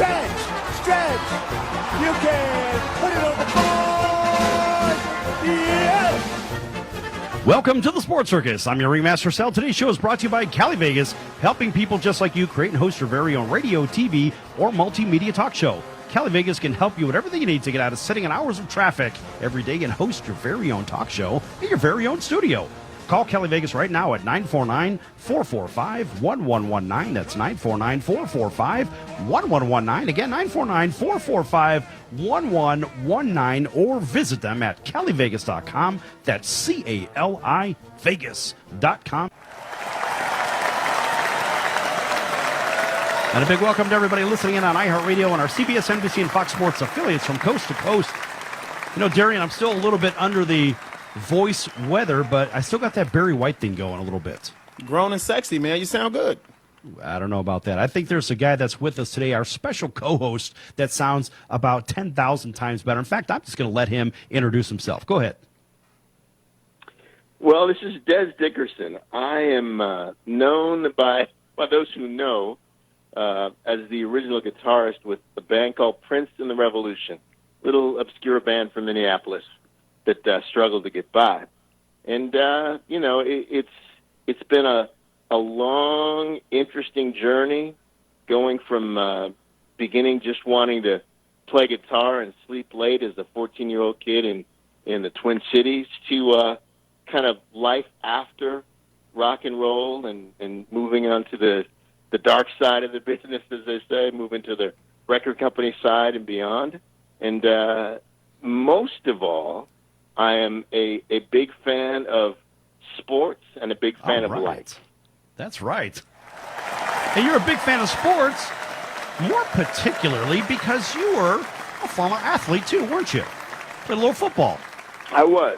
Stretch, stretch. You can put it on the board. Yes. Welcome to the Sports Circus. I'm your Ringmaster Sal. Today's show is brought to you by Cali Vegas, helping people just like you create and host your very own radio, TV, or multimedia talk show. Cali Vegas can help you with everything you need to get out of sitting in hours of traffic every day and host your very own talk show in your very own studio. Call Cali Vegas right now at 949-445-1119. That's 949-445-1119. Again, 949-445-1119. Or visit them at calivegas.com. That's CALI Vegas.com. And a big welcome to everybody listening in on iHeartRadio and our CBS, NBC, and Fox Sports affiliates from coast to coast. You know, Darian, I'm still a little bit under the voice weather, but I still got that Barry White thing going a little bit. Grown and sexy, man. You sound good. I don't know about that. I think there's a guy that's with us today, our special co-host, that sounds about 10,000 times better. In fact, I'm just going to let him introduce himself. Go ahead. Well, this is Dez Dickerson. I am known by those who know as the original guitarist with a band called Prince and the Revolution, little obscure band from Minneapolis that struggled to get by. And, you know, it's been a long, interesting journey going from beginning just wanting to play guitar and sleep late as a 14-year-old kid in the Twin Cities to kind of life after rock and roll and moving on to the dark side of the business, as they say, moving to the record company side and beyond. And most of all, I am a big fan of sports and a big fan of life. That's right. And you're a big fan of sports, more particularly because you were a former athlete too, weren't you? Played a little football. I was.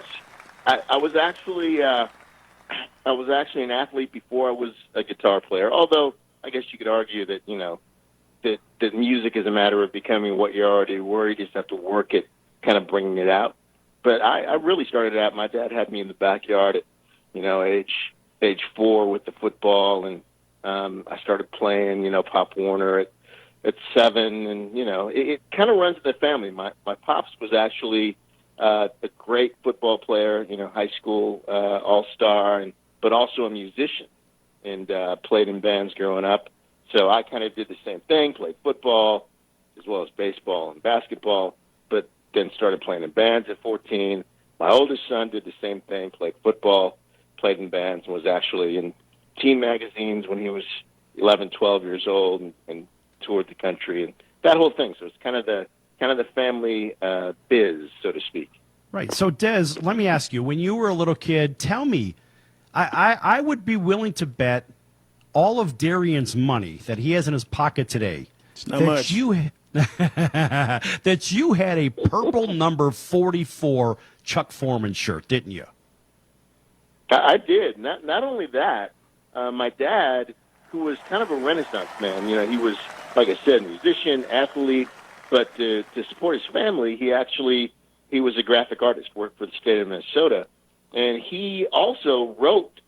I was actually an athlete before I was a guitar player, although I guess you could argue that, you know, that music is a matter of becoming what you already were. You just have to work at kind of bringing it out. But I really started out, my dad had me in the backyard at, you know, age 4 with the football, and I started playing, you know, Pop Warner at 7, and, you know, it kind of runs in the family. My pops was actually a great football player, you know, high school all-star, but also a musician, and played in bands growing up. So I kind of did the same thing, played football as well as baseball and basketball, but then started playing in bands at 14. My oldest son did the same thing, played football, played in bands, and was actually in teen magazines when he was 11, 12 years old, and toured the country and that whole thing. So it's kind of the family biz, so to speak. Right. So, Dez, let me ask you, when you were a little kid, tell me, I would be willing to bet all of Darian's money that he has in his pocket today It's not much. that you had a purple number 44 Chuck Foreman shirt, didn't you? I did. Not only that, my dad, who was kind of a Renaissance man, you know, he was, like I said, musician, athlete, but to support his family, he was a graphic artist, worked for the state of Minnesota, and he also wrote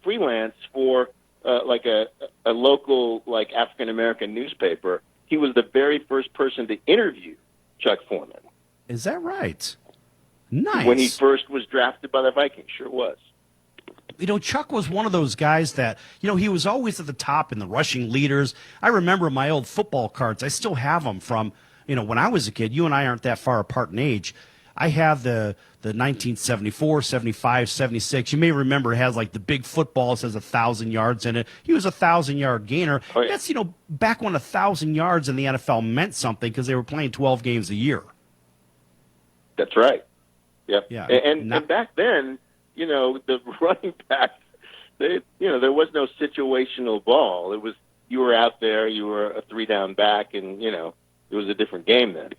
freelance for like a local, like, African-American newspaper. He was the very first person to interview Chuck Foreman. Is that right? Nice. When he first was drafted by the Vikings, sure was. You know, Chuck was one of those guys that, you know, he was always at the top in the rushing leaders. I remember my old football cards. I still have them from, you know, when I was a kid. You and I aren't that far apart in age. I have the 1974, 75, 76. You may remember it has like the big football. It says 1,000 yards in it. He was a 1,000-yard gainer. Oh, yeah. That's, you know, back when 1,000 yards in the NFL meant something because they were playing 12 games a year. That's right. Yep. Yeah. And back then, you know, the running backs, you know, there was no situational ball. It was, you were out there, you were a 3-down back, and, you know, it was a different game then.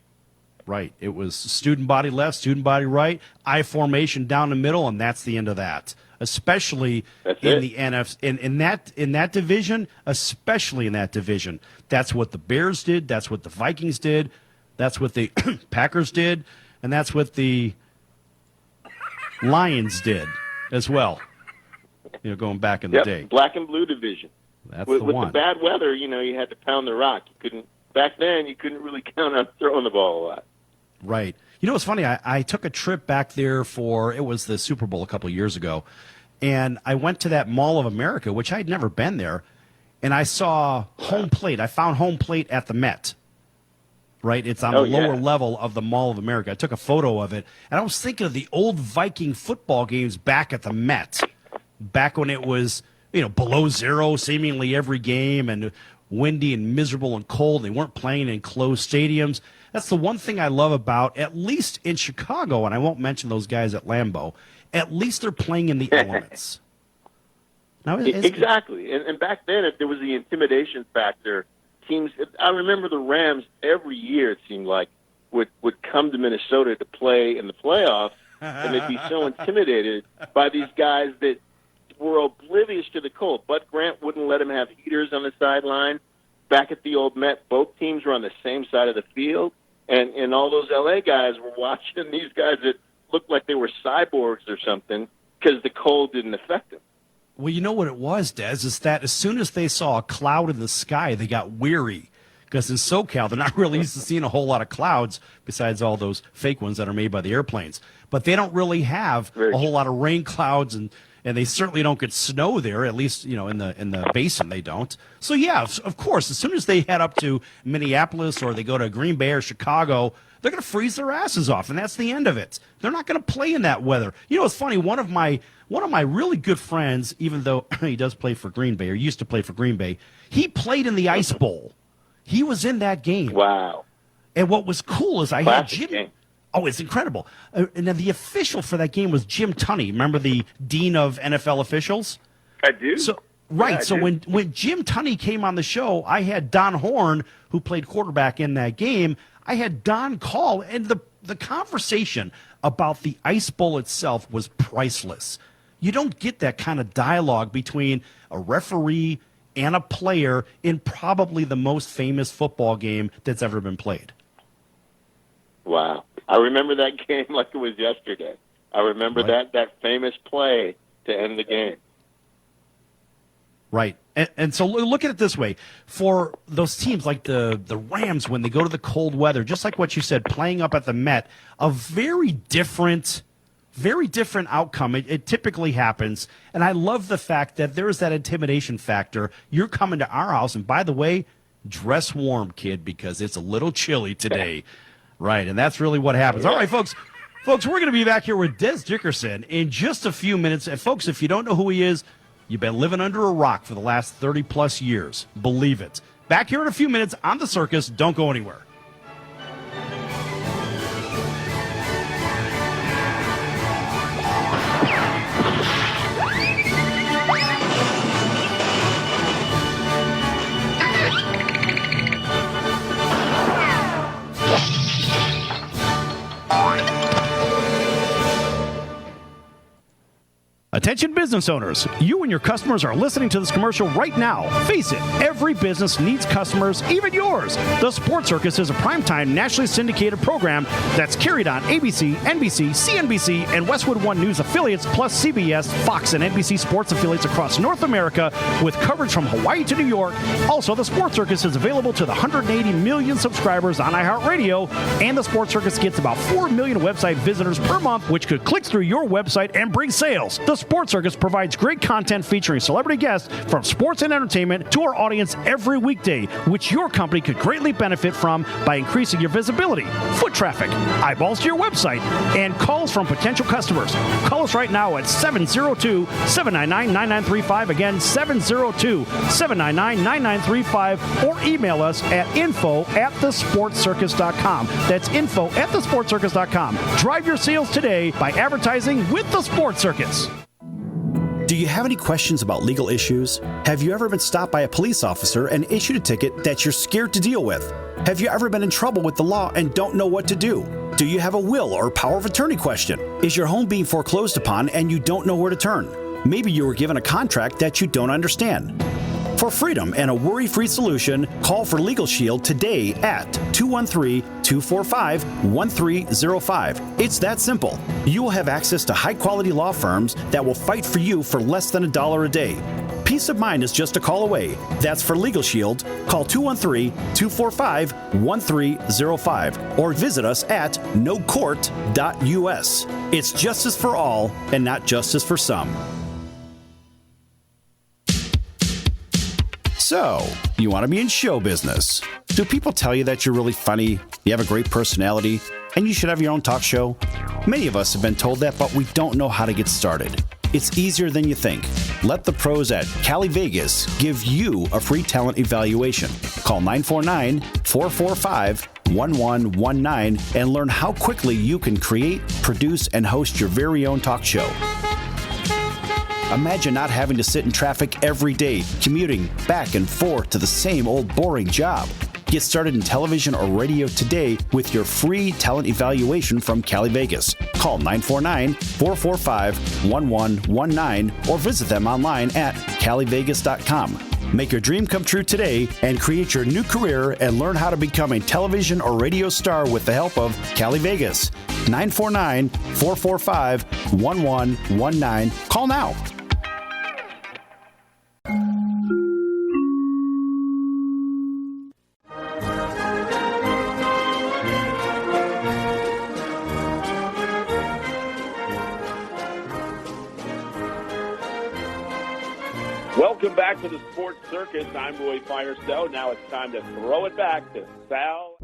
Right. It was student body left, student body right, I formation down the middle, and that's the end of that. Especially in the NFC, in that division, especially in that division. That's what the Bears did. That's what the Vikings did. That's what the Packers did, and that's what the Lions did as well. You know, going back in the day. Black and blue division. That's with the one. the bad weather, you know, you had to pound the rock. back then you couldn't really count on throwing the ball a lot. Right. You know, it's funny. I took a trip back there it was the Super Bowl a couple of years ago, and I went to that Mall of America, which I'd never been there, and I saw home plate. I found home plate at the Met. Right, it's on the lower level of the Mall of America. I took a photo of it, and I was thinking of the old Viking football games back at the Met, back when it was, below zero seemingly every game, and windy and miserable and cold. They weren't playing in closed stadiums. That's the one thing I love about, at least in Chicago, and I won't mention those guys at Lambeau, at least they're playing in the elements. Now, exactly, and back then there was the intimidation factor. Teams, I remember the Rams every year, it seemed like, would come to Minnesota to play in the playoffs, and they'd be so intimidated by these guys that were oblivious to the cold. Bud Grant wouldn't let them have heaters on the sideline. Back at the old Met, both teams were on the same side of the field, and all those L.A. guys were watching these guys that looked like they were cyborgs or something because the cold didn't affect them. Well, you know what it was, Dez, is that as soon as they saw a cloud in the sky, they got weary. Because in SoCal, they're not really used to seeing a whole lot of clouds besides all those fake ones that are made by the airplanes. But they don't really have a whole lot of rain clouds, and they certainly don't get snow there, at least, in the basin they don't. So, yeah, of course, as soon as they head up to Minneapolis or they go to Green Bay or Chicago, they're going to freeze their asses off, and that's the end of it. They're not going to play in that weather. It's funny, one of my really good friends, even though he does play for Green Bay, or used to play for Green Bay, he played in the Ice Bowl. He was in that game. Wow. And what was cool is I Classic had Jim. Game. Oh, it's incredible. And then the official for that game was Jim Tunney. Remember the dean of NFL officials? I do. So right. Yeah, so when Jim Tunney came on the show, I had Don Horn, who played quarterback in that game. I had Don call, and the conversation about the Ice Bowl itself was priceless. You don't get that kind of dialogue between a referee and a player in probably the most famous football game that's ever been played. Wow. I remember that game like it was yesterday. I remember that famous play to end the game. Right. And so look at it this way. For those teams like the Rams, when they go to the cold weather, just like what you said, playing up at the Met, a very different outcome. It typically happens. And I love the fact that there is that intimidation factor. You're coming to our house, and by the way, dress warm, kid, because it's a little chilly today. Right, and that's really what happens. All right, folks, we're going to be back here with Dez Dickerson in just a few minutes. And, folks, if you don't know who he is, you've been living under a rock for the last 30-plus years. Believe it. Back here in a few minutes on The Circus. Don't go anywhere. Attention business owners, you and your customers are listening to this commercial right now. Face it, every business needs customers, even yours. The Sports Circus is a primetime nationally syndicated program that's carried on ABC, NBC, CNBC, and Westwood One News affiliates, plus CBS, Fox, and NBC sports affiliates across North America with coverage from Hawaii to New York. Also, the Sports Circus is available to the 180 million subscribers on iHeartRadio, and the Sports Circus gets about 4 million website visitors per month, which could click through your website and bring sales. The Sports Circus provides great content featuring celebrity guests from sports and entertainment to our audience every weekday, which your company could greatly benefit from by increasing your visibility, foot traffic, eyeballs to your website, and calls from potential customers. Call us right now at 702-799-9935. Again, 702-799-9935, or email us at info@thesportscircus.com. That's info@thesportscircus.com. Drive your sales today by advertising with the Sports Circus. Do you have any questions about legal issues? Have you ever been stopped by a police officer and issued a ticket that you're scared to deal with? Have you ever been in trouble with the law and don't know what to do? Do you have a will or power of attorney question? Is your home being foreclosed upon and you don't know where to turn? Maybe you were given a contract that you don't understand. For freedom and a worry-free solution, call for Legal Shield today at 213-245-1305. It's that simple. You will have access to high-quality law firms that will fight for you for less than $1 a day. Peace of mind is just a call away. That's for Legal Shield. Call 213-245-1305 or visit us at nocourt.us. It's justice for all and not justice for some. So, you want to be in show business. Do people tell you that you're really funny, you have a great personality, and you should have your own talk show? Many of us have been told that, but we don't know how to get started. It's easier than you think. Let the pros at Cali Vegas give you a free talent evaluation. Call 949-445-1119 and learn how quickly you can create, produce, and host your very own talk show. Imagine not having to sit in traffic every day, commuting back and forth to the same old boring job. Get started in television or radio today with your free talent evaluation from Cali Vegas. Call 949-445-1119 or visit them online at calivegas.com. Make your dream come true today and create your new career and learn how to become a television or radio star with the help of Cali Vegas. 949-445-1119. Call now. Welcome back to the Sports Circus. I'm Roy Firestone. Now it's time to throw it back to Sal.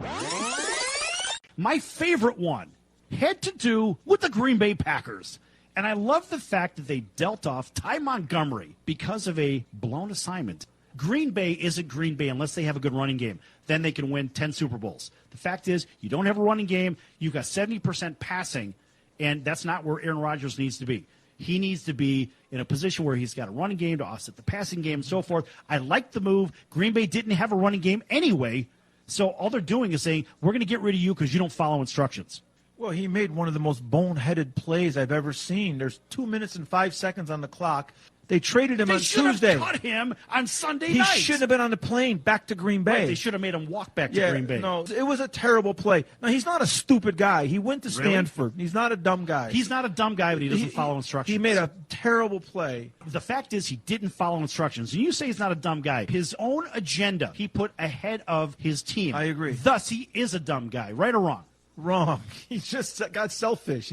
My favorite one had to do with the Green Bay Packers. And I love the fact that they dealt off Ty Montgomery because of a blown assignment. Green Bay isn't Green Bay unless they have a good running game. Then they can win 10 Super Bowls. The fact is, you don't have a running game. You've got 70% passing, and that's not where Aaron Rodgers needs to be. He needs to be in a position where he's got a running game to offset the passing game and so forth. I like the move. Green Bay didn't have a running game anyway, so all they're doing is saying, we're going to get rid of you because you don't follow instructions. Well, he made one of the most boneheaded plays I've ever seen. There's 2 minutes and 5 seconds on the clock. They traded him on Tuesday. They should have cut him on Sunday night. He shouldn't have been on the plane back to Green Bay. Right, they should have made him walk back to Green Bay. No, it was a terrible play. Now, he's not a stupid guy. He went to Stanford. Really? He's not a dumb guy. He's not a dumb guy, but he doesn't follow instructions. He made a terrible play. The fact is he didn't follow instructions. And you say he's not a dumb guy. His own agenda he put ahead of his team. I agree. Thus, he is a dumb guy. Right or wrong? Wrong. He just got selfish.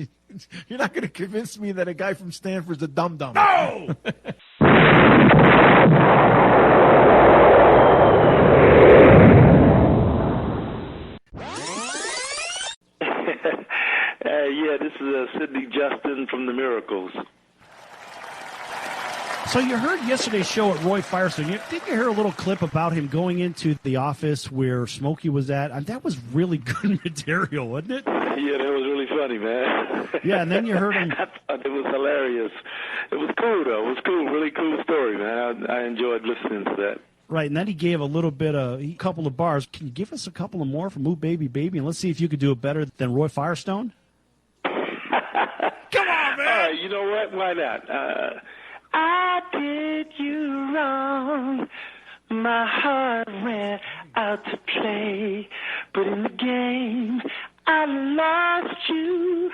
You're not going to convince me that a guy from Stanford's a dum-dum. No! Yeah, this is Sidney Justin from The Miracles. So you heard yesterday's show at Roy Firestone. Did you hear a little clip about him going into the office where Smokey was at? And that was really good material, wasn't it? Yeah, that was really funny, man. Yeah, and then you heard him. I thought it was hilarious. It was cool, though. It was cool. Really cool story, man. I enjoyed listening to that. Right, and then he gave a couple of bars. Can you give us a couple of more from Ooh Baby Baby? And let's see if you could do it better than Roy Firestone. Come on, man! You know what? Why not? I did you wrong. My heart went out to play, but in the game I lost you.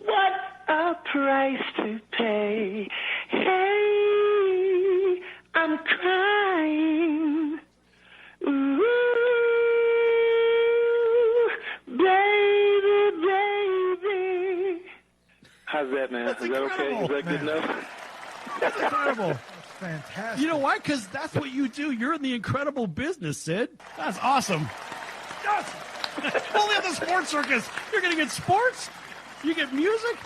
What a price to pay. Hey, I'm crying. Ooh, baby, baby. How's that, man? That's Is that okay? Is that good enough? That's incredible. That's fantastic. You know why? Because that's what you do. You're in the incredible business, Sid. That's awesome. Yes. Only on the Sports Circus. You're going to get sports. You get music.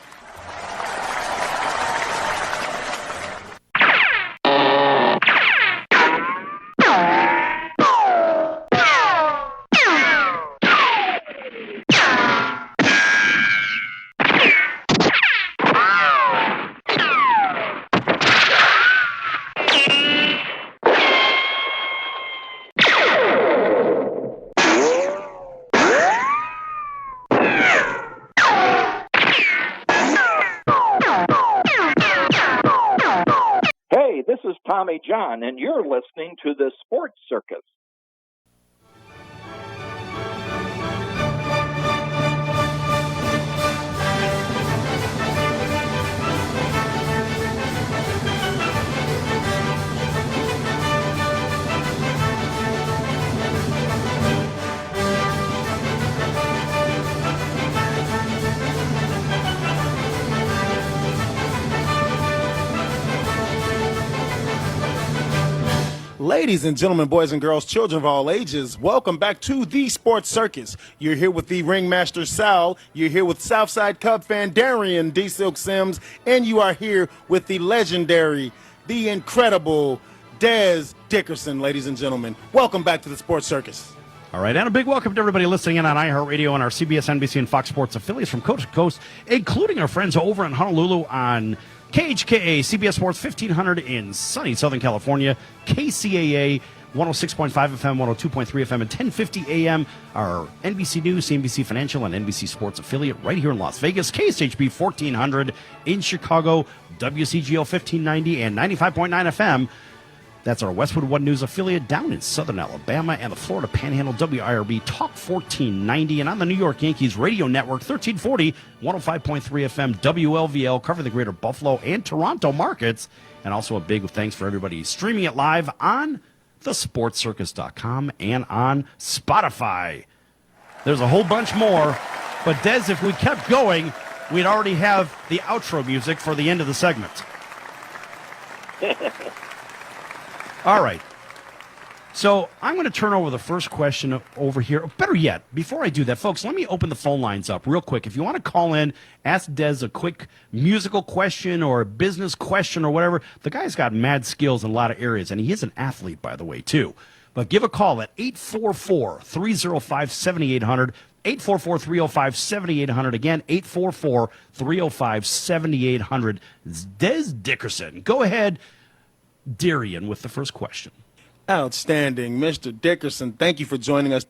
This is Tommy John, and you're listening to the Sports Circus. Ladies and gentlemen, boys and girls, children of all ages, welcome back to the Sports Circus. You're here with the Ringmaster Sal. You're here with Southside Cub fan Darian D. Silk Sims. And you are here with the legendary, the incredible Dez Dickerson, ladies and gentlemen. Welcome back to the Sports Circus. All right, and a big welcome to everybody listening in on iHeartRadio and our CBS, NBC, and Fox Sports affiliates from coast to coast, including our friends over in Honolulu on KHKA, CBS Sports 1500 in sunny Southern California, KCAA 106.5 FM, 102.3 FM, and 1050 AM, our NBC News, CNBC Financial, and NBC Sports affiliate right here in Las Vegas, KSHB 1400 in Chicago, WCGO 1590 and 95.9 FM. That's our Westwood One News affiliate down in Southern Alabama, and the Florida Panhandle WIRB Talk 1490, and on the New York Yankees Radio Network 1340, 105.3 FM WLVL, covering the greater Buffalo and Toronto markets. And also a big thanks for everybody streaming it live on thesportscircus.com and on Spotify. There's a whole bunch more, but Dez, if we kept going, we'd already have the outro music for the end of the segment. All right. So I'm going to turn over the first question over here. Better yet, before I do that, folks, let me open the phone lines up real quick. If you want to call in, ask Dez a quick musical question or a business question or whatever. The guy's got mad skills in a lot of areas, and he is an athlete, by the way, too. But give a call at 844-305-7800, 844-305-7800. Again, 844-305-7800. Dez Dickerson. Go ahead, Darian, with the first question. Outstanding, Mr. Dickerson. Thank you for joining us.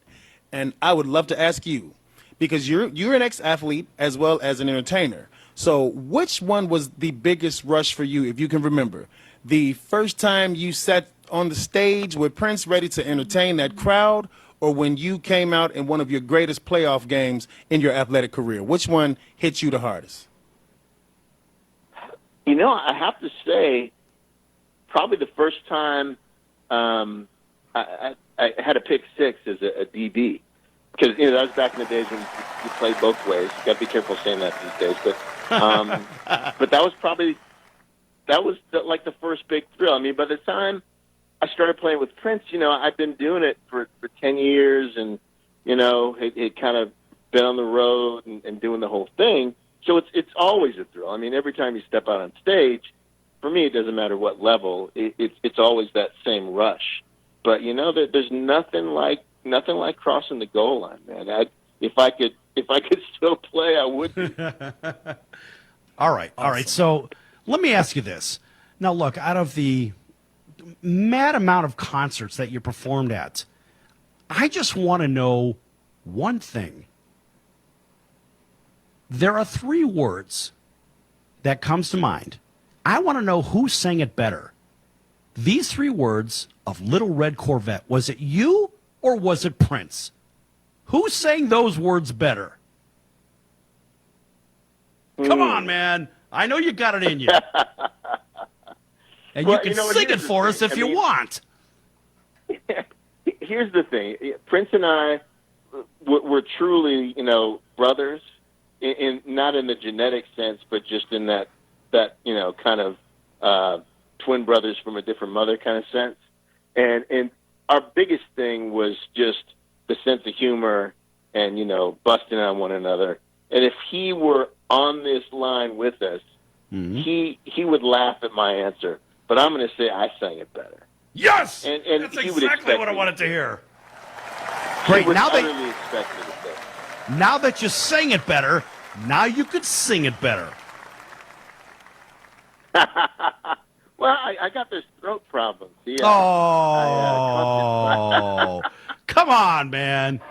And I would love to ask you, because you're an ex-athlete as well as an entertainer. So which one was the biggest rush for you, if you can remember? The first time you sat on the stage with Prince ready to entertain that crowd, or when you came out in one of your greatest playoff games in your athletic career? Which one hit you the hardest? You know, I have to say, probably the first time I had a pick six as a DB, because that was back in the days when you played both ways. You got to be careful saying that these days, but but that was like the first big thrill. I mean, by the time I started playing with Prince, I'd been doing it for 10 years, and it kind of been on the road and doing the whole thing. So it's always a thrill. I mean, every time you step out on stage, for me, it doesn't matter what level. It's always that same rush. But there's nothing like crossing the goal line, man. If I could still play, I would. All right. So let me ask you this. Now, look, out of the mad amount of concerts that you performed at, I just want to know one thing. There are 3 words that comes to mind. I want to know who sang it better. These 3 words of Little Red Corvette, was it you or was it Prince? Who sang those words better? Come on, man. I know you got it in you. And you can sing it for us if you want. Here's the thing. Prince and I were truly, brothers, not in the genetic sense, but just in that kind of twin brothers from a different mother kind of sense. And our biggest thing was just the sense of humor and, busting on one another. And if he were on this line with us, he would laugh at my answer. But I'm going to say I sang it better. Yes! And that's he would exactly what I wanted to hear. Great. Now that you sang it better, now you could sing it better. Well, I got this throat problem. See, come on, man.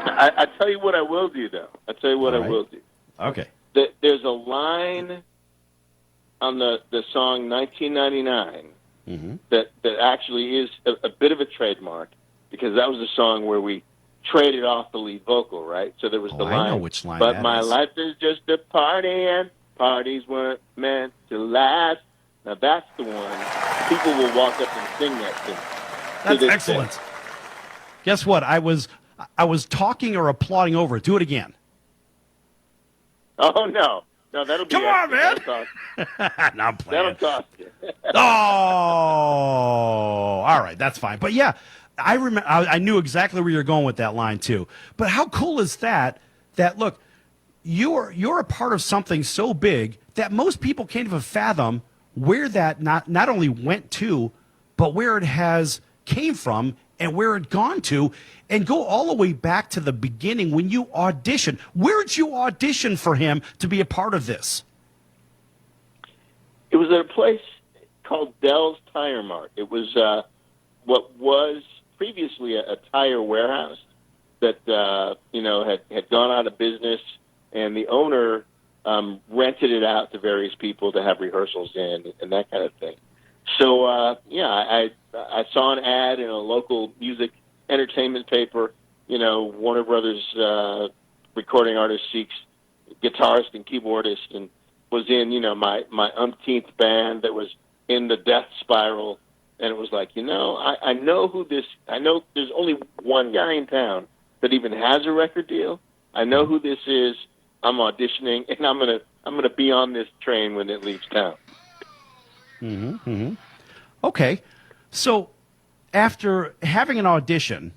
I tell you what I will do, though. I will do. Okay. There's a line on the song 1999 that actually is a bit of a trademark, because that was a song where we traded off the lead vocal, right? So there was the line. I know which line But that my is. life is just a party, and parties weren't meant to last. Now that's the one. People will walk up and sing that to me. That's excellent. Guess what? I was talking or applauding over it. Do it again. Oh, no. No, that'll be Come on, man. That'll No, I'm playing. cost you. Oh, all right, that's fine. But yeah, I remember. I knew exactly where you're going with that line too. But how cool is that? That look, you're a part of something so big that most people can't even fathom where that not only went to, but where it has came from and where it gone to, and go all the way back to the beginning when you auditioned. Where'd you audition for him to be a part of this? It was at a place called Dell's Tire Mart. It was what was previously a tire warehouse that had gone out of business, and the owner rented it out to various people to have rehearsals in and that kind of thing. So I saw an ad in a local music entertainment paper. Warner Brothers recording artist seeks guitarist and keyboardist, and was in my umpteenth band that was in the death spiral. And it was like, I know who this. I know there's only one guy in town that even has a record deal. I know who this is. I'm auditioning, and I'm gonna be on this train when it leaves town. Mm-hmm, mm-hmm. Okay, so after having an audition,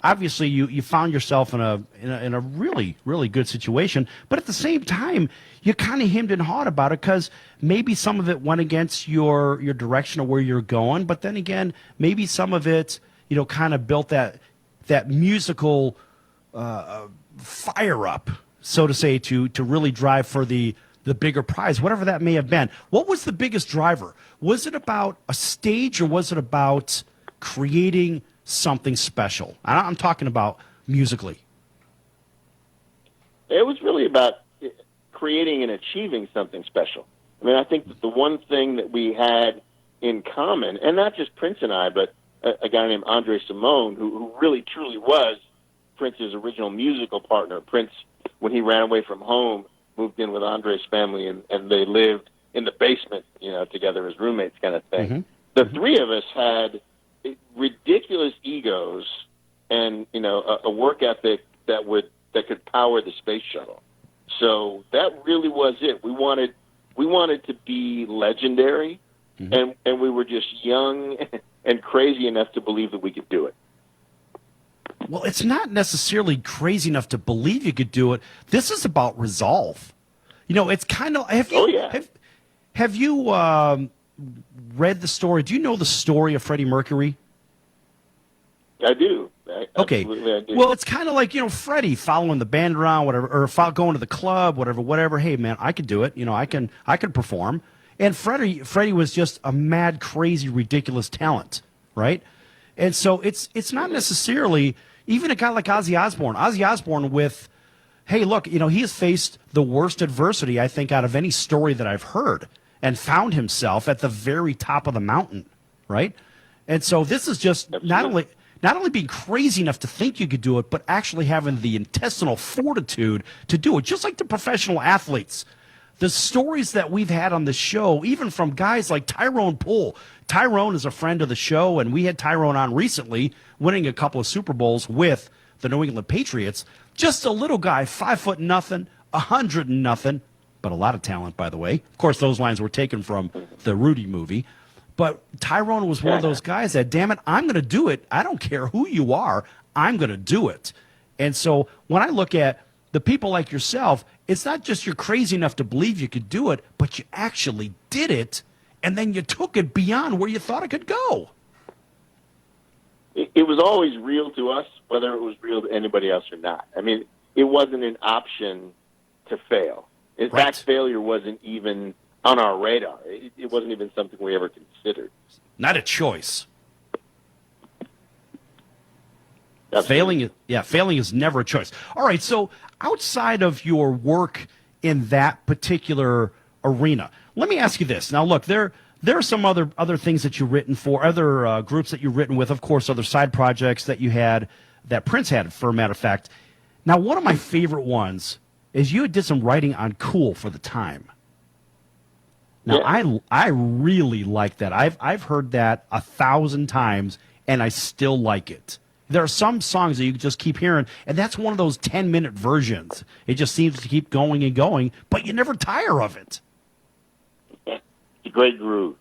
obviously you found yourself in a really, really good situation, but at the same time you kind of hemmed and hawed about it because maybe some of it went against your direction of where you're going, but then again maybe some of it kind of built that musical fire up, so to say, to really drive for the bigger prize, whatever that may have been. What was the biggest driver? Was it about a stage, or was it about creating something special? I'm talking about musically. It was really about creating and achieving something special. I mean, I think that the one thing that we had in common, and not just Prince and I, but a guy named Andre Simone, who really truly was Prince's original musical partner. Prince, when he ran away from home, moved in with Andre's family, and they lived in the basement, together as roommates, kind of thing. Mm-hmm. The three of us had ridiculous egos and a work ethic that could power the space shuttle. So that really was it. We wanted to be legendary, mm-hmm. and we were just young and crazy enough to believe that we could do it. Well, it's not necessarily crazy enough to believe you could do it. This is about resolve. It's kind of have you read the story? Do you know the story of Freddie Mercury? I do. Okay. I do. Well, it's kind of like, Freddie following the band around, whatever, or going to the club, whatever. Hey, man, I could do it. I can perform. And Freddie was just a mad, crazy, ridiculous talent, right? And so it's not necessarily even a guy like Ozzy Osbourne. Ozzy Osbourne with, hey, look, he has faced the worst adversity, I think, out of any story that I've heard, and found himself at the very top of the mountain, right? And so this is just not only being crazy enough to think you could do it, but actually having the intestinal fortitude to do it, just like the professional athletes. The stories that we've had on the show, even from guys like Tyrone Poole. Tyrone is a friend of the show, and we had Tyrone on recently, winning a couple of Super Bowls with the New England Patriots. Just a little guy, 5'0", 100, but a lot of talent, by the way. Of course, those lines were taken from the Rudy movie. But Tyrone was one of those guys that, damn it, I'm going to do it. I don't care who you are. I'm going to do it. And so when I look at the people like yourself, it's not just you're crazy enough to believe you could do it, but you actually did it, and then you took it beyond where you thought it could go. It was always real to us, whether it was real to anybody else or not. I mean, it wasn't an option to fail. In fact, failure wasn't even on our radar. It wasn't even something we ever considered. Not a choice. Absolutely. Failing is never a choice. All right, so outside of your work in that particular arena, let me ask you this. Now, look, there are some other things that you've written for, other groups that you've written with, of course, other side projects that you had, that Prince had, for a matter of fact. Now, one of my favorite ones is you did some writing on Cool for the Time. Now, I really like that. I've heard that 1,000 times, and I still like it. there are some songs that you just keep hearing, and that's one of those 10-minute versions. It just seems to keep going and going, but you never tire of it. It's a great groove.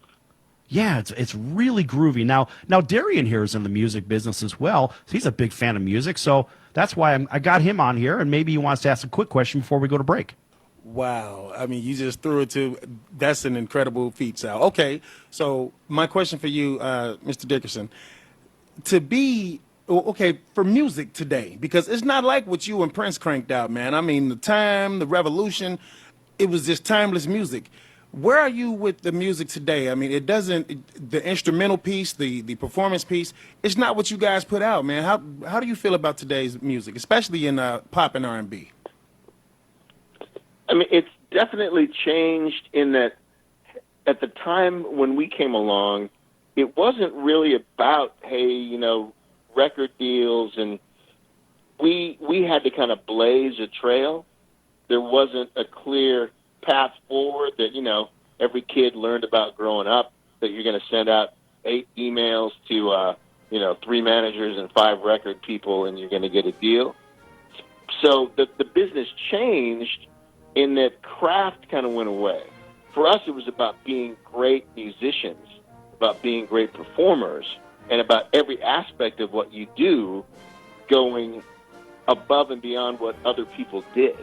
Yeah, it's really groovy. Now Darian here is in the music business as well. So he's a big fan of music, so that's why I got him on here, and maybe he wants to ask a quick question before we go to break. Wow. I mean, you just threw it to – that's an incredible feat, Sal. Okay, so my question for you, Mr. Dickerson, to be – okay, for music today, because it's not like what you and Prince cranked out, man. I mean, the time, the revolution, it was just timeless music. Where are you with the music today? I mean, it doesn't, the instrumental piece, the performance piece, it's not what you guys put out, man. How do you feel about today's music, especially in pop and R&B? I mean, it's definitely changed in that at the time when we came along, it wasn't really about, hey, you know, record deals, and we had to kind of blaze a trail. There wasn't a clear path forward that, you know, every kid learned about growing up, that you're going to send out 8 emails to, 3 managers and 5 record people and you're going to get a deal. So the business changed in that craft kind of went away. For us, it was about being great musicians, about being great performers, and about every aspect of what you do going above and beyond what other people did.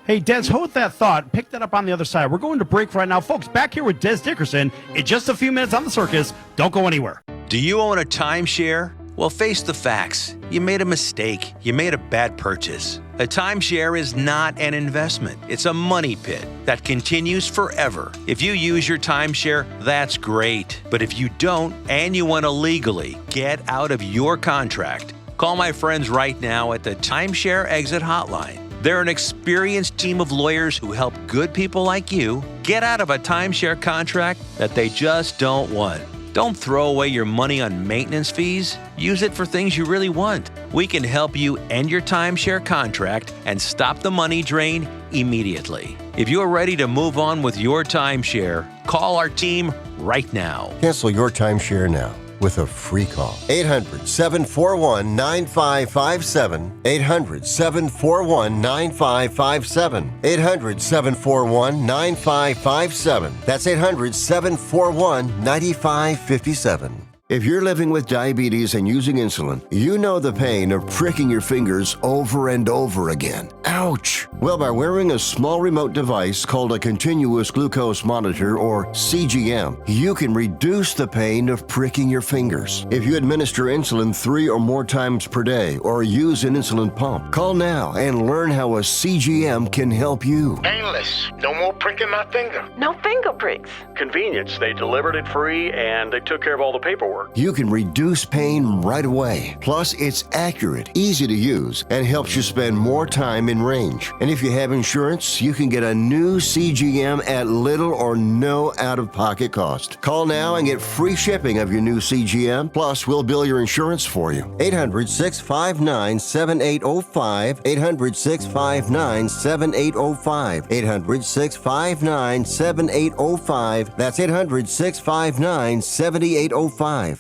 Hey, Dez, hold that thought. Pick that up on the other side. We're going to break right now. Folks, back here with Dez Dickerson in just a few minutes on The Circus. Don't go anywhere. Do you own a timeshare? Well, face the facts. You made a mistake. You made a bad purchase. A timeshare is not an investment. It's a money pit that continues forever. If you use your timeshare, that's great. But if you don't, and you want to legally get out of your contract, call my friends right now at the Timeshare Exit Hotline. They're an experienced team of lawyers who help good people like you get out of a timeshare contract that they just don't want. Don't throw away your money on maintenance fees. Use it for things you really want. We can help you end your timeshare contract and stop the money drain immediately. If you are ready to move on with your timeshare, call our team right now. Cancel your timeshare now with a free call. 800-741-9557. 800-741-9557. 800-741-9557. That's 800-741-9557. If you're living with diabetes and using insulin, you know the pain of pricking your fingers over and over again. Ouch! Well, by wearing a small remote device called a continuous glucose monitor, or CGM, you can reduce the pain of pricking your fingers. If you administer insulin 3 or more times per day or use an insulin pump, call now and learn how a CGM can help you. Painless. No more pricking my finger. No finger pricks. Convenience. They delivered it free and they took care of all the paperwork. You can reduce pain right away. Plus, it's accurate, easy to use, and helps you spend more time in range. And if you have insurance, you can get a new CGM at little or no out-of-pocket cost. Call now and get free shipping of your new CGM. Plus, we'll bill your insurance for you. 800-659-7805. 800-659-7805. 800-659-7805. That's 800-659-7805.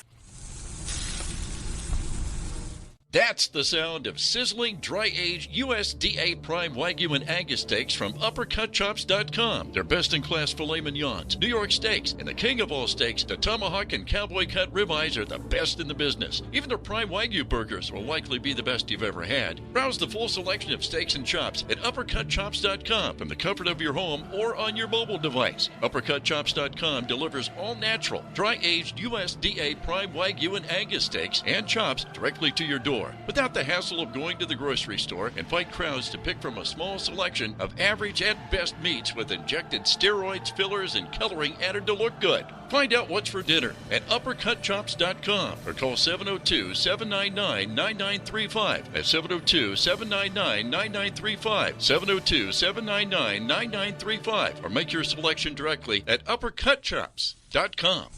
That's the sound of sizzling, dry-aged USDA prime Wagyu and Angus steaks from UpperCutChops.com. Their best-in-class filet mignons, New York steaks, and the king of all steaks, the tomahawk and cowboy cut ribeyes are the best in the business. Even their prime Wagyu burgers will likely be the best you've ever had. Browse the full selection of steaks and chops at UpperCutChops.com from the comfort of your home or on your mobile device. UpperCutChops.com delivers all-natural, dry-aged USDA prime Wagyu and Angus steaks and chops directly to your door, without the hassle of going to the grocery store and fight crowds to pick from a small selection of average and best meats with injected steroids, fillers, and coloring added to look good. Find out what's for dinner at UpperCutChops.com or call 702-799-9935. That's 702-799-9935. 702-799-9935. Or make your selection directly at UpperCutChops.com.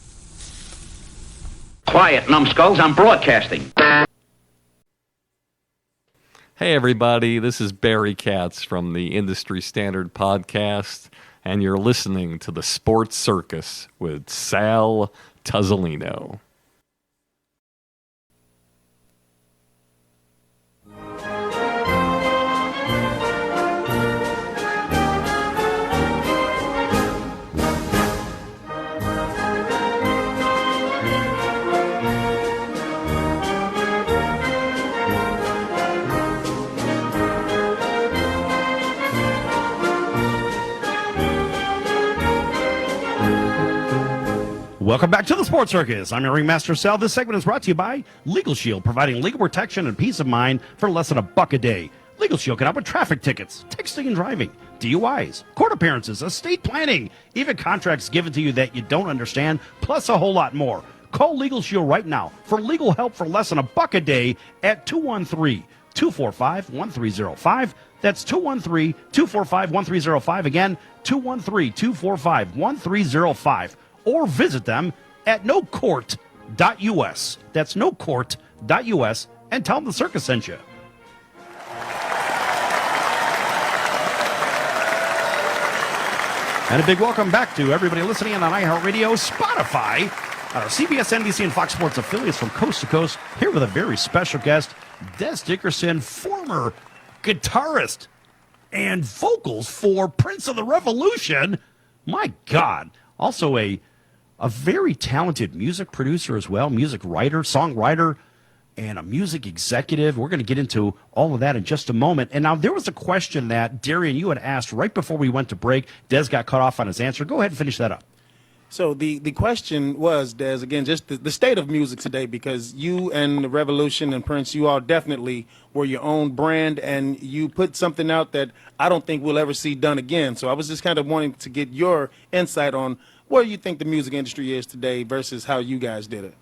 Quiet, numbskulls, I'm broadcasting. Hey everybody, this is Barry Katz from the Industry Standard Podcast, and you're listening to the Sports Circus with Sal Tuzzolino. Welcome back to the Sports Circus. I'm your Ringmaster Sal. This segment is brought to you by Legal Shield, providing legal protection and peace of mind for less than $1 a day. Legal Shield can help with traffic tickets, texting and driving, DUIs, court appearances, estate planning, even contracts given to you that you don't understand, plus a whole lot more. Call Legal Shield right now for legal help for less than $1 a day at 213-245-1305. That's 213-245-1305. Again, 213-245-1305. Or visit them at nocourt.us. That's nocourt.us, and tell them the circus sent you. And a big welcome back to everybody listening on iHeartRadio, Spotify, our CBS, NBC, and Fox Sports affiliates from coast to coast. Here with a very special guest, Dez Dickerson, former guitarist and vocals for Prince of the Revolution. My God. Also a very talented music producer as well, music writer, songwriter, and a music executive. We're going to get into all of that in just a moment. And now there was a question that, Darian, you had asked right before we went to break. Des got cut off on his answer. Go ahead and finish that up. So the question was, Des, again, just the state of music today, because you and the Revolution and Prince, you all definitely were your own brand, and you put something out that I don't think we'll ever see done again. So I was just kind of wanting to get your insight on where you think the music industry is today versus how you guys did it.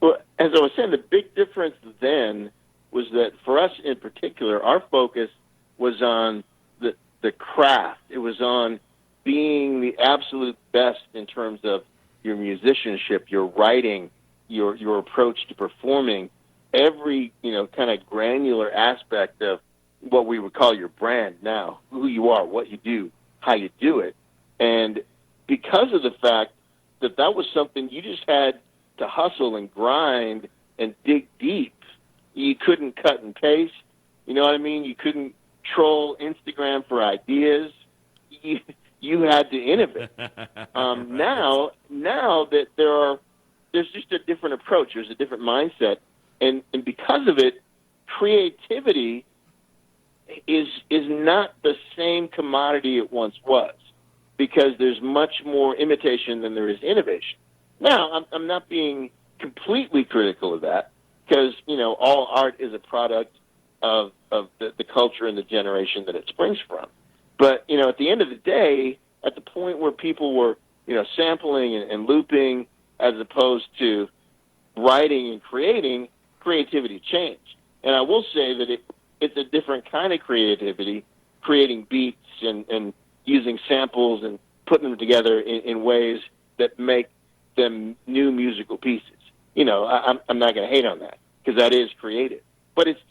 Well, as I was saying, the big difference then was that for us in particular, our focus was on the craft. It was on being the absolute best in terms of your musicianship, your writing, your approach to performing, every, kind of granular aspect of what we would call your brand now, who you are, what you do, how you do it. And because of the fact that that was something you just had to hustle and grind and dig deep, you couldn't cut and paste. You know what I mean? You couldn't troll Instagram for ideas. You had to innovate. Now that there's just a different approach. There's a different mindset. And because of it, creativity is not the same commodity it once was, because there's much more imitation than there is innovation. Now, I'm not being completely critical of that, because, all art is a product of the culture and the generation that it springs from. But, at the end of the day, at the point where people were, sampling and looping as opposed to writing and creating, creativity changed. And I will say that it's a different kind of creativity, creating beats and using samples and putting them together in ways that make them new musical pieces. I'm not going to hate on that, because that is creative. But it's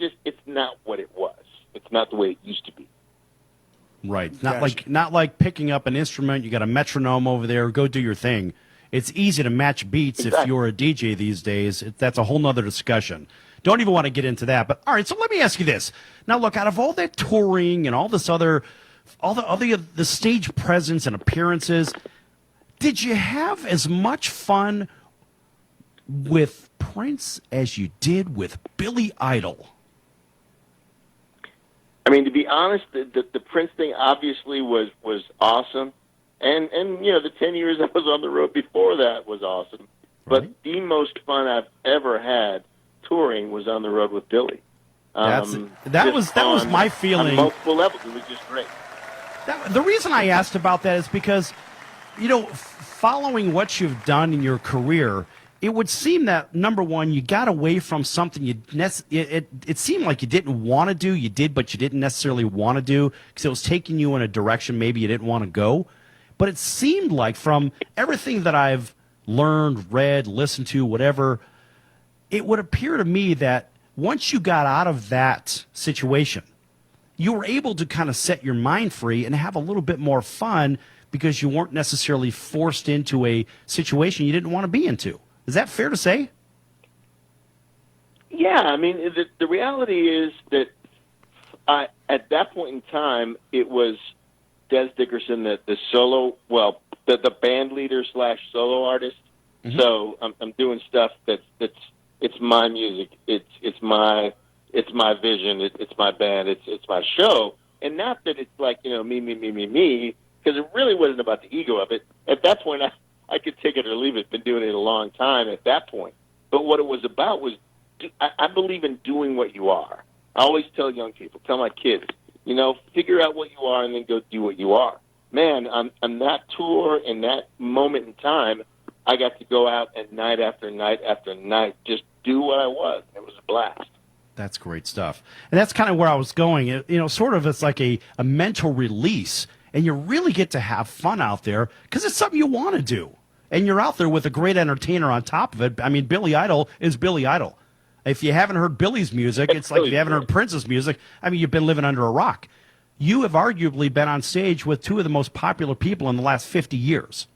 not what it was. It's not the way it used to be. Right. Not like picking up an instrument, you got a metronome over there, go do your thing. It's easy to match beats if you're a DJ these days. That's a whole nother discussion. Don't even want to get into that. But all right, so let me ask you this. Now look, out of all that touring and all this other the stage presence and appearances, did you have as much fun with Prince as you did with Billy Idol? I mean, to be honest, the Prince thing obviously was awesome. And the 10 years I was on the road before that was awesome. But the most fun I've ever had touring was on the road with Billy. That was my feeling. On multiple levels, it was just great. The reason I asked about that is because, following what you've done in your career, it would seem that, number one, you got away from something it seemed like you didn't want to do. You did, but you didn't necessarily want to do, because it was taking you in a direction maybe you didn't want to go. But it seemed like, from everything that I've learned, read, listened to, whatever, it would appear to me that once you got out of that situation, you were able to kind of set your mind free and have a little bit more fun, because you weren't necessarily forced into a situation you didn't want to be into. Is that fair to say? Yeah, I mean, the reality is that at that point in time, it was Dez Dickerson, the solo, the band leader / solo artist. Mm-hmm. So I'm doing stuff it's my music, it's my vision, it's my band, it's my show, and not that it's like me, because it really wasn't about the ego of it. At that point, I could take it or leave it. Been doing it a long time at that point. But what it was about was, I believe in doing what you are. I always tell young people, tell my kids, figure out what you are and then go do what you are. Man, on that tour and that moment in time, I got to go out and night after night after night just do what I was. It was a blast. That's great stuff. And that's kind of where I was going. Sort of it's like a mental release, and you really get to have fun out there because it's something you want to do. And you're out there with a great entertainer on top of it. I mean, Billy Idol is Billy Idol. If you haven't heard Billy's music, it's like if you haven't heard Prince's music, I mean, you've been living under a rock. You have arguably been on stage with two of the most popular people in the last 50 years.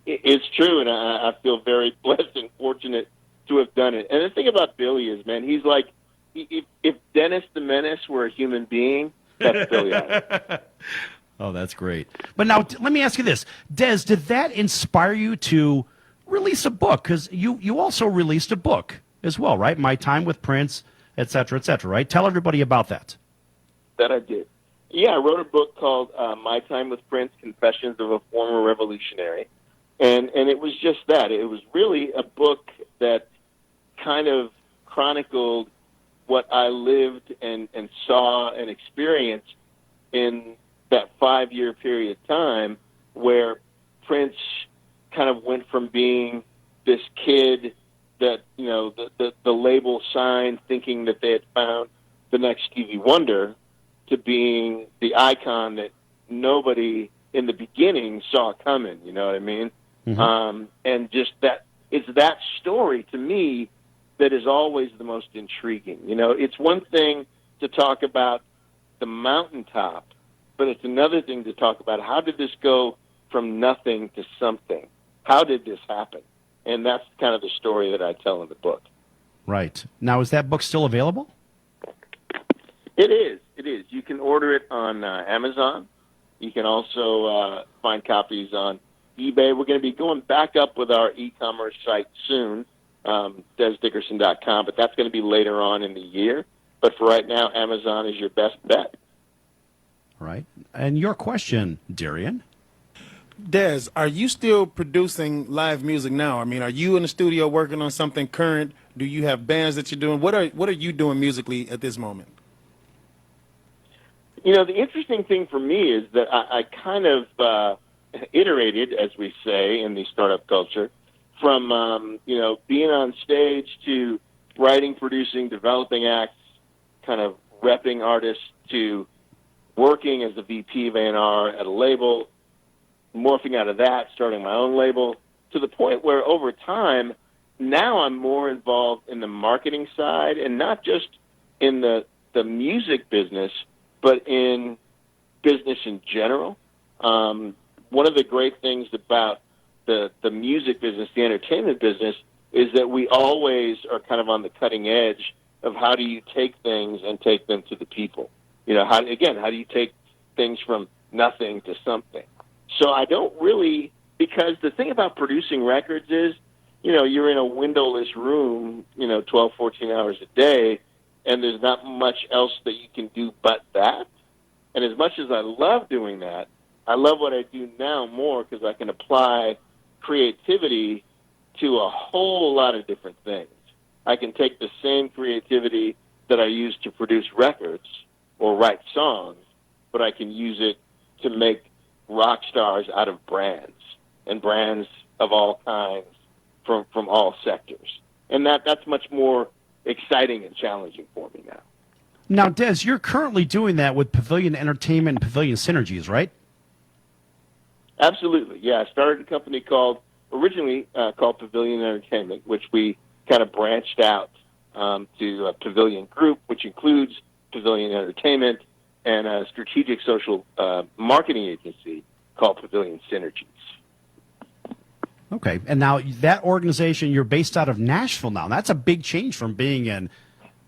It's true, and I feel very blessed and fortunate to have done it. And the thing about Billy is, man, he's like, if Dennis the Menace were a human being, that's Billy Idol. Oh, that's great. But now, let me ask you this. Dez, did that inspire you to release a book? Because you also released a book as well, right? My Time with Prince, et cetera, right? Tell everybody about that. That I did. Yeah, I wrote a book called My Time with Prince, Confessions of a Former Revolutionary. And it was just that. It was really a book that kind of chronicled what I lived and saw and experienced in that 5-year period of time where Prince kind of went from being this kid that, the label signed thinking that they had found the next Stevie Wonder to being the icon that nobody in the beginning saw coming, you know what I mean? Mm-hmm. And just it's that story to me that is always the most intriguing. It's one thing to talk about the mountaintop, but it's another thing to talk about how did this go from nothing to something? How did this happen? And that's kind of the story that I tell in the book. Right. Now, is that book still available? It is. You can order it on Amazon. You can also find copies on eBay. We're going to be going back up with our e-commerce site soon, DezDickerson.com, but that's going to be later on in the year. But for right now, Amazon is your best bet. Right. And your question, Darian? Dez, are you still producing live music now? I mean, are you in the studio working on something current? Do you have bands that you're doing? What are you doing musically at this moment? The interesting thing for me is that I kind of iterated, as we say in the startup culture, from being on stage to writing, producing, developing acts, kind of repping artists, to working as a VP of A&R at a label, morphing out of that, starting my own label, to the point where over time, now I'm more involved in the marketing side, and not just in the music business, but in business in general. One of the great things about the music business, the entertainment business, is that we always are kind of on the cutting edge of how do you take things and take them to the people. How do you take things from nothing to something? So I don't really, because the thing about producing records is, you're in a windowless room, 12, 14 hours a day, and there's not much else that you can do but that. And as much as I love doing that, I love what I do now more because I can apply creativity to a whole lot of different things. I can take the same creativity that I use to produce records or write songs, but I can use it to make rock stars out of brands, and brands of all kinds from all sectors. And that's much more exciting and challenging for me now. Now, Dez, you're currently doing that with Pavilion Entertainment and Pavilion Synergies, right? Absolutely, yeah. I started a company originally called Pavilion Entertainment, which we kind of branched out to a Pavilion Group, which includes Pavilion Entertainment and a strategic social marketing agency called Pavilion Synergies. Okay, and now that organization, you're based out of Nashville now. That's a big change from being in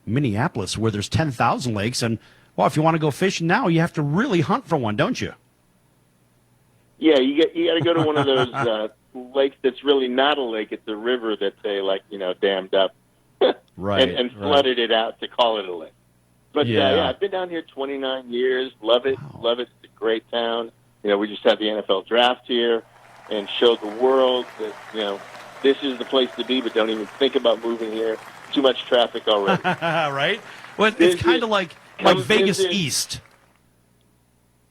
Minneapolis where there's 10,000 lakes. And, well, if you want to go fishing now, you have to really hunt for one, don't you? Yeah, you got to go to one of those lakes that's really not a lake. It's a river that they, dammed up right, and flooded it out to call it a lake. But, yeah, I've been down here 29 years. Love it. Wow. Love it. It's a great town. We just had the NFL draft here. and show the world that, this is the place to be, but don't even think about moving here. Too much traffic already. Right? Well, it's kind of like Vegas East.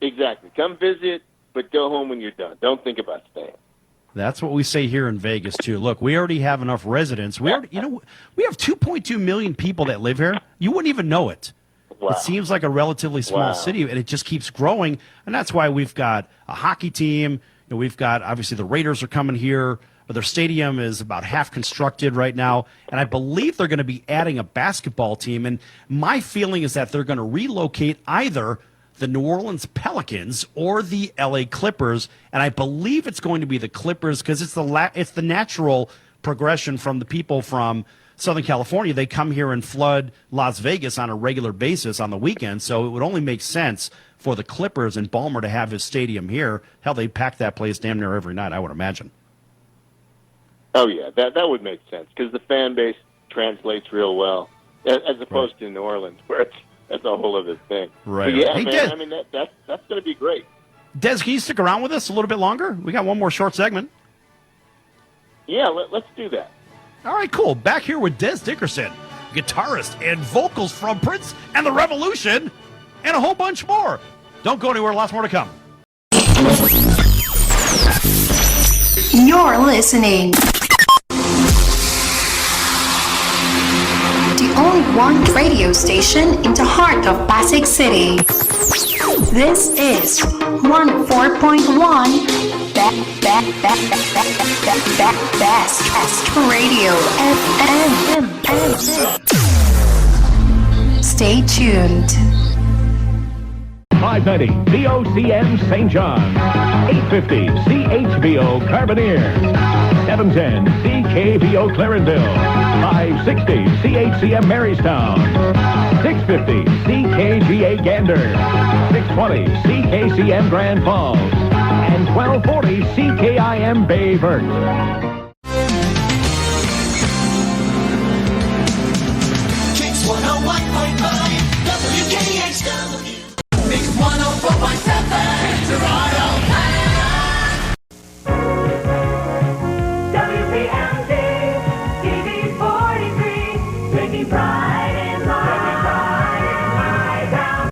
Exactly. Come visit, but go home when you're done. Don't think about staying. That's what we say here in Vegas too. Look, we already have enough residents. We have 2.2 million people that live here. You wouldn't even know it. Wow. It seems like a relatively small city, and it just keeps growing. And that's why we've got a hockey team. We've got, obviously, the Raiders are coming here. But their stadium is about half constructed right now, and I believe they're going to be adding a basketball team. And my feeling is that they're going to relocate either the New Orleans Pelicans or the LA Clippers, and I believe it's going to be the Clippers because it's the natural progression from the people from Southern California. They come here and flood Las Vegas on a regular basis on the weekend, so it would only make sense for the Clippers and Ballmer to have his stadium here. Hell, they pack that place damn near every night, I would imagine. Oh, yeah, that would make sense because the fan base translates real well as opposed to New Orleans where that's a whole other thing. Right. But yeah, Hey, man, Dez, I mean, that's going to be great. Des, can you stick around with us a little bit longer? We got one more short segment. Yeah, let's do that. All right, cool. Back here with Dez Dickerson, guitarist and vocals from Prince and the Revolution, and a whole bunch more. Don't go anywhere. Lots more to come. You're listening. The only one radio station in the heart of Pasig City. This is 104.1 Best Radio FM. Stay tuned. 590 VOCM St. John, 850 CHVO Carbonear, 710 CKVO Clarenville, 560 CHCM Marystown, 650 CKGA Gander, 620 CKCM Grand Falls, and 1240 CKIM Bayvert. Kicks 101.5 WKHW. Mix 104.7 Toronto. WPMD TV 43, taking pride in my town.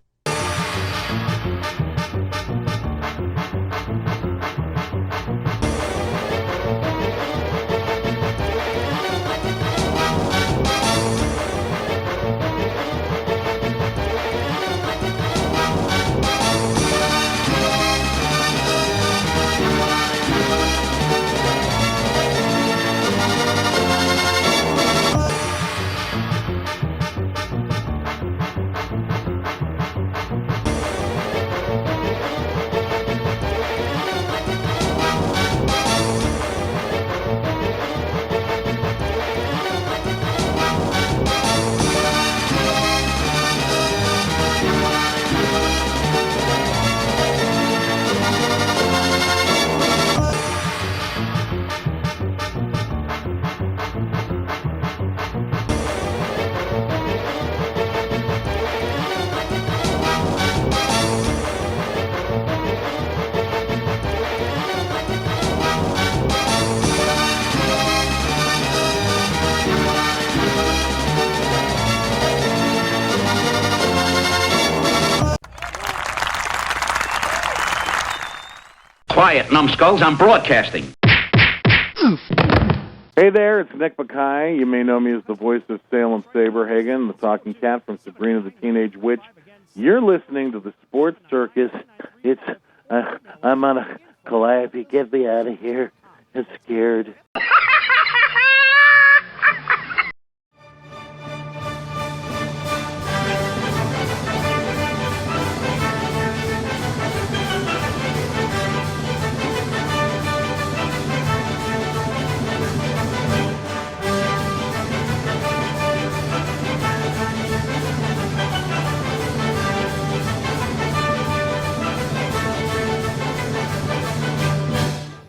Quiet, numbskulls, I'm broadcasting. Hey there, it's Nick Mackay. You may know me as the voice of Salem Saberhagen, the talking cat from Sabrina the Teenage Witch. You're listening to the Sports Circus. I'm on a calliope. Get me out of here. I'm scared.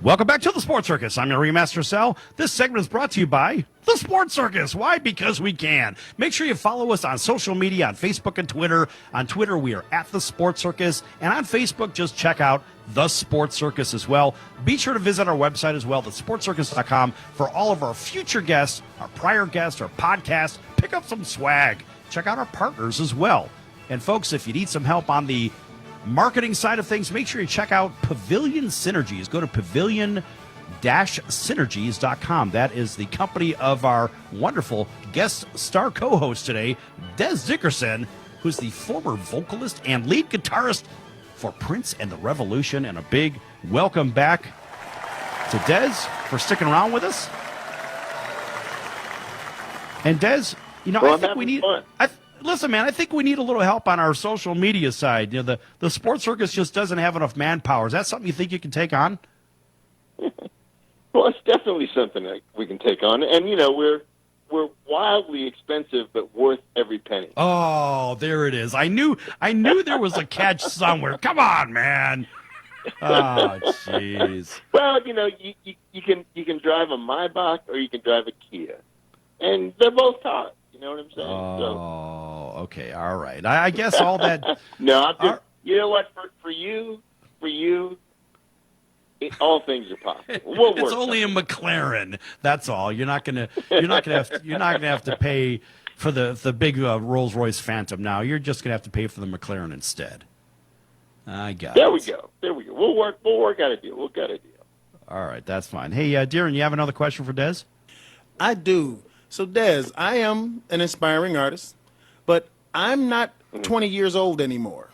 Welcome back to the Sports Circus. I'm your Ringmaster Sal. This segment is brought to you by the Sports Circus. Why? Because we can. Make sure you follow us on social media, on Facebook and Twitter. On Twitter, we are at the Sports Circus. And on Facebook, just check out the Sports Circus as well. Be sure to visit our website as well, thesportscircus.com, for all of our future guests, our prior guests, our podcasts. Pick up some swag. Check out our partners as well. And folks, if you need some help on the marketing side of things, make sure you check out Pavilion Synergies. Go to pavilion-synergies.com. That is the company of our wonderful guest star co-host today, Dez Dickerson, who's the former vocalist and lead guitarist for Prince and the Revolution. And a big welcome back to Dez for sticking around with us. And Dez, I think we need... Listen, man, I think we need a little help on our social media side. The Sports Circus just doesn't have enough manpower. Is that something you think you can take on? Well, it's definitely something that we can take on. And, we're wildly expensive, but worth every penny. Oh, there it is. I knew there was a catch somewhere. Come on, man. Oh, jeez. Well, you can drive a Maybach or you can drive a Kia. And they're both cars. You know what I'm saying? Oh, okay, all right. I guess all that. No, you know what? For you, all things are possible. It's only a McLaren. That's all. You're not gonna have to pay for the big Rolls Royce Phantom now. You're just gonna have to pay for the McLaren instead. I got There it. we go. We'll work out a deal. We'll get a deal. All right, that's fine. Hey, Darren, you have another question for Dez? I do. So, Dez, I am an inspiring artist, but I'm not 20 years old anymore.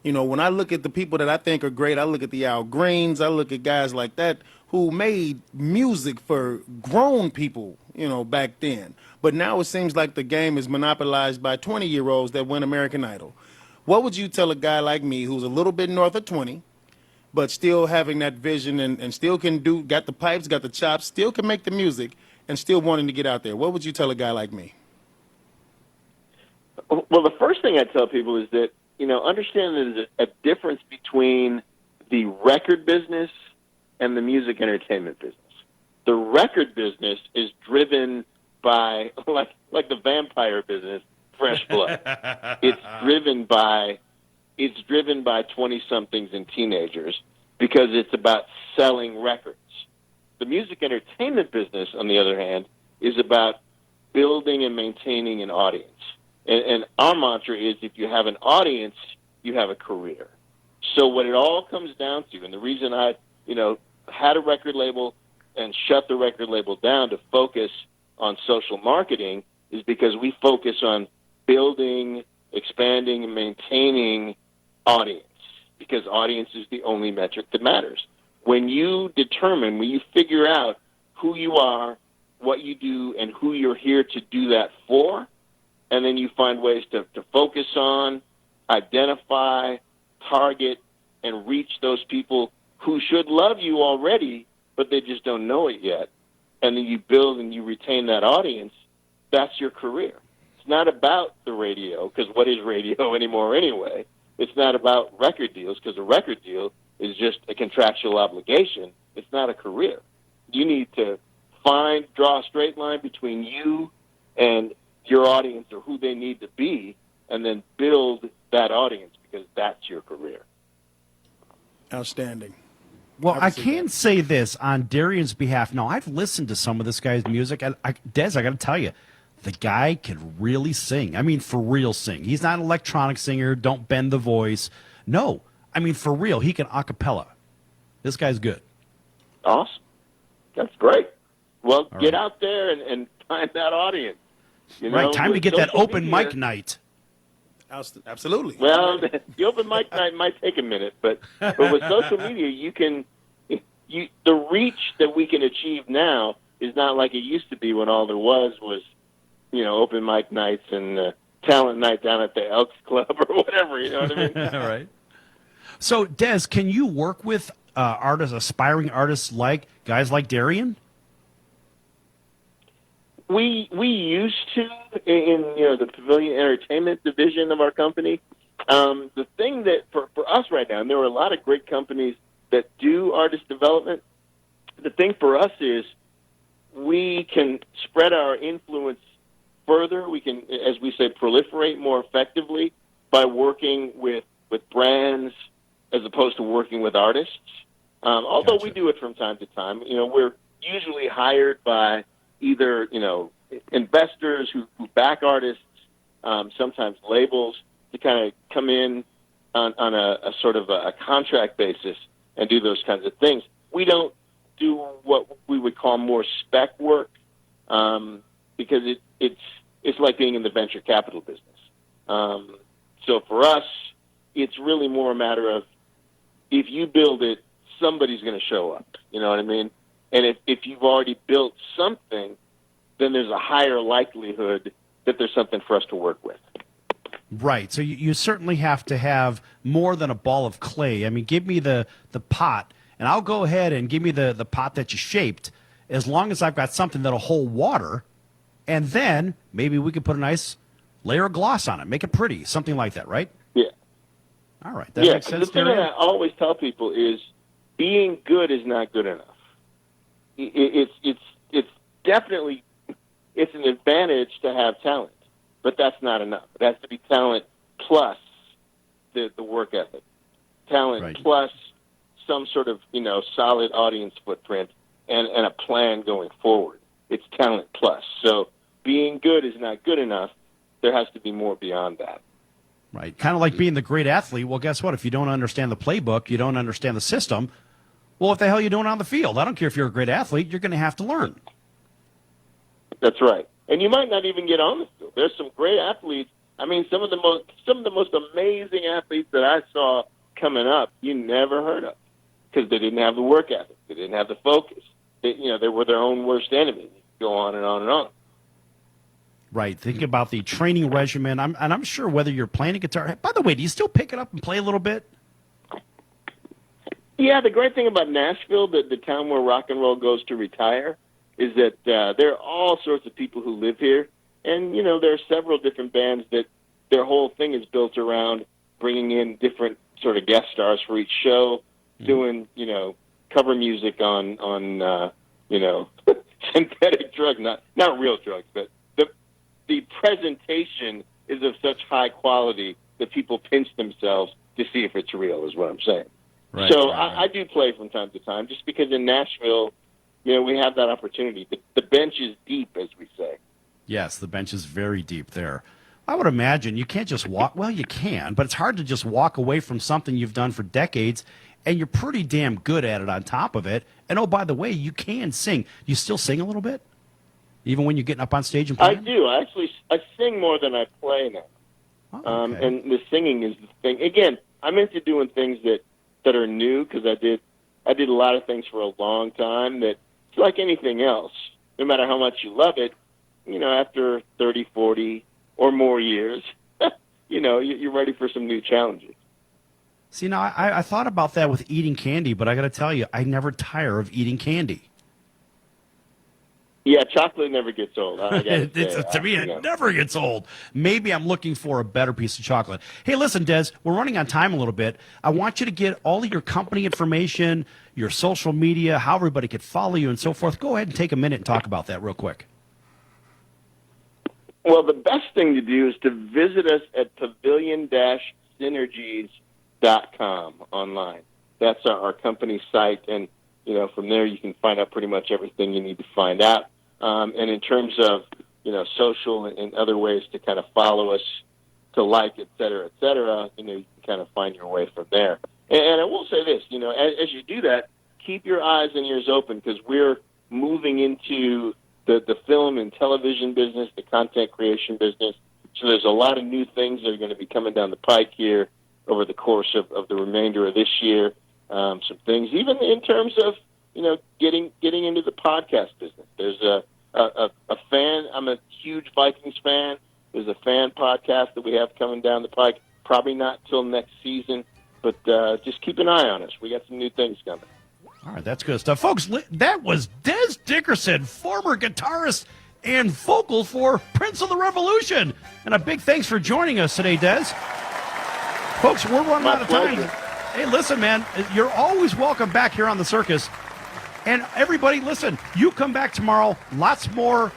When I look at the people that I think are great, I look at the Al Greens, I look at guys like that who made music for grown people, back then. But now it seems like the game is monopolized by 20-year-olds that win American Idol. What would you tell a guy like me who's a little bit north of 20, but still having that vision and still got the pipes, got the chops, still can make the music, and still wanting to get out there? What would you tell a guy like me? Well, the first thing I tell people is that, understand that there's a difference between the record business and the music entertainment business. The record business is driven by, like the vampire business, fresh blood. It's driven by 20-somethings and teenagers because it's about selling records. The music entertainment business, on the other hand, is about building and maintaining an audience. And our mantra is, if you have an audience, you have a career. So what it all comes down to, and the reason I, had a record label and shut the record label down to focus on social marketing, is because we focus on building, expanding, and maintaining audience, because audience is the only metric that matters. When you figure out who you are, what you do, and who you're here to do that for, and then you find ways to focus on, identify, target, and reach those people who should love you already, but they just don't know it yet, and then you build and you retain that audience, that's your career. It's not about the radio, because what is radio anymore anyway? It's not about record deals, because a record deal is just a contractual obligation. It's not a career. You need to draw a straight line between you and your audience, or who they need to be, and then build that audience, because that's your career. Outstanding. Well, I can say this on Darian's behalf. Now, I've listened to some of this guy's music. Dez, I got to tell you, the guy can really sing. I mean, for real sing. He's not an electronic singer. Don't bend the voice. No. I mean, for real, he can a cappella. This guy's good. Awesome. That's great. Well, get out there and find that audience. Right, time to get that open mic night. Absolutely. Well, the open mic night might take a minute, but with social media, the reach that we can achieve now is not like it used to be when all there was open mic nights and talent night down at the Elks Club or whatever. You know what I mean? All right. So, Dez, can you work with aspiring artists like guys like Darian? We used to in the Pavilion Entertainment division of our company. The thing that for us right now, and there are a lot of great companies that do artist development, the thing for us is we can spread our influence further. We can, as we say, proliferate more effectively by working with brands as opposed to working with artists. Although we do it from time to time. We're usually hired by either, investors who back artists, sometimes labels, to kind of come in on a sort of a contract basis and do those kinds of things. We don't do what we would call more spec work because it's like being in the venture capital business. So for us, it's really more a matter of if you build it, somebody's going to show up. You know what I mean? And if you've already built something, then there's a higher likelihood that there's something for us to work with. Right. So you certainly have to have more than a ball of clay. I mean, give me the pot, and I'll go ahead and give me the pot that you shaped, as long as I've got something that'll hold water, and then maybe we could put a nice layer of gloss on it, make it pretty, something like that, right? Yeah. All right. That makes sense. The thing that I always tell people is being good is not good enough. It's definitely it's an advantage to have talent, but that's not enough. It has to be talent plus the work ethic, talent plus some sort of solid audience footprint and a plan going forward. It's talent plus. So being good is not good enough. There has to be more beyond that. Right. Kind of like being the great athlete. Well, guess what? If you don't understand the playbook, you don't understand the system, well, what the hell are you doing on the field? I don't care if you're a great athlete. You're going to have to learn. That's right. And you might not even get on the field. There's some great athletes. I mean, some of the most amazing athletes that I saw coming up, you never heard of because they didn't have the work ethic. They didn't have the focus. They were their own worst enemy. Go on and on and on. Right. Think about the training regimen. I'm sure whether you're playing a guitar. By the way, do you still pick it up and play a little bit? Yeah, the great thing about Nashville, the town where rock and roll goes to retire, is that there are all sorts of people who live here. And, there are several different bands that their whole thing is built around bringing in different sort of guest stars for each show, doing, cover music on synthetic drugs, not real drugs, but the presentation is of such high quality that people pinch themselves to see if it's real, is what I'm saying. Right, so right. I do play from time to time, just because in Nashville, we have that opportunity. The bench is deep, as we say. Yes, the bench is very deep there. I would imagine you can't just walk. Well, you can, but it's hard to just walk away from something you've done for decades, and you're pretty damn good at it on top of it. And, oh, by the way, you can sing. You still sing a little bit? Even when you're getting up on stage and playing? I do. I sing more than I play now. Oh, okay. And the singing is the thing. Again, I'm into doing things that are new because I did a lot of things for a long time that it's like anything else. No matter how much you love it, after 30, 40 or more years, you're ready for some new challenges. See, now, I thought about that with eating candy, but I got to tell you, I never tire of eating candy. Yeah, chocolate never gets old. To me, it never gets old. Maybe I'm looking for a better piece of chocolate. Hey, listen, Des, we're running on time a little bit. I want you to get all of your company information, your social media, how everybody could follow you and so forth. Go ahead and take a minute and talk about that real quick. Well, the best thing to do is to visit us at pavilion-synergies.com online. That's our company site, and from there you can find out pretty much everything you need to find out. And in terms of, social and other ways to kind of follow us, to like, et cetera, you can kind of find your way from there. And I will say this, as you do that, keep your eyes and ears open because we're moving into the film and television business, the content creation business. So there's a lot of new things that are going to be coming down the pike here over the course of the remainder of this year. Some things, even in terms of, getting into the podcast business. There's a fan. I'm a huge Vikings fan. There's a fan podcast that we have coming down the pike. Probably not till next season, but just keep an eye on us. We got some new things coming. All right, that's good stuff. Folks, that was Dez Dickerson, former guitarist and vocal for Prince of the Revolution. And a big thanks for joining us today, Dez. Folks, we're running out of time. Hey, listen, man, you're always welcome back here on the circus. And everybody, listen, you come back tomorrow. Lots more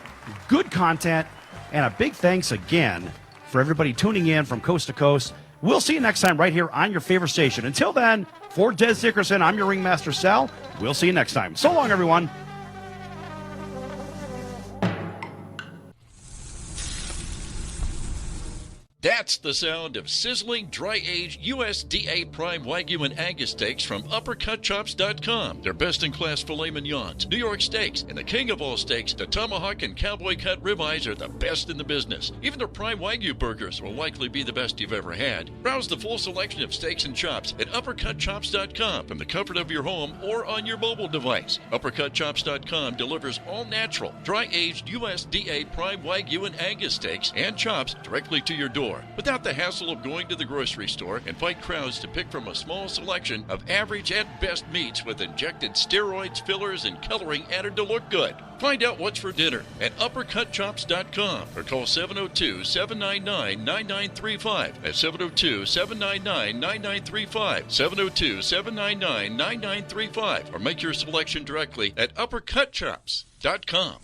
good content. And a big thanks again for everybody tuning in from coast to coast. We'll see you next time right here on your favorite station. Until then, for Dez Dickerson, I'm your Ringmaster Sal. We'll see you next time. So long, everyone. That's the sound of sizzling, dry-aged USDA Prime Wagyu and Angus steaks from UppercutChops.com. Their best-in-class filet mignons, New York steaks, and the king of all steaks, the tomahawk and cowboy cut ribeyes are the best in the business. Even their Prime Wagyu burgers will likely be the best you've ever had. Browse the full selection of steaks and chops at UppercutChops.com from the comfort of your home or on your mobile device. UppercutChops.com delivers all-natural, dry-aged USDA Prime Wagyu and Angus steaks and chops directly to your door, without the hassle of going to the grocery store and fight crowds to pick from a small selection of average at best meats with injected steroids, fillers, and coloring added to look good. Find out what's for dinner at UppercutChops.com or call 702-799-9935. That's 702-799-9935. 702-799-9935. Or make your selection directly at UppercutChops.com.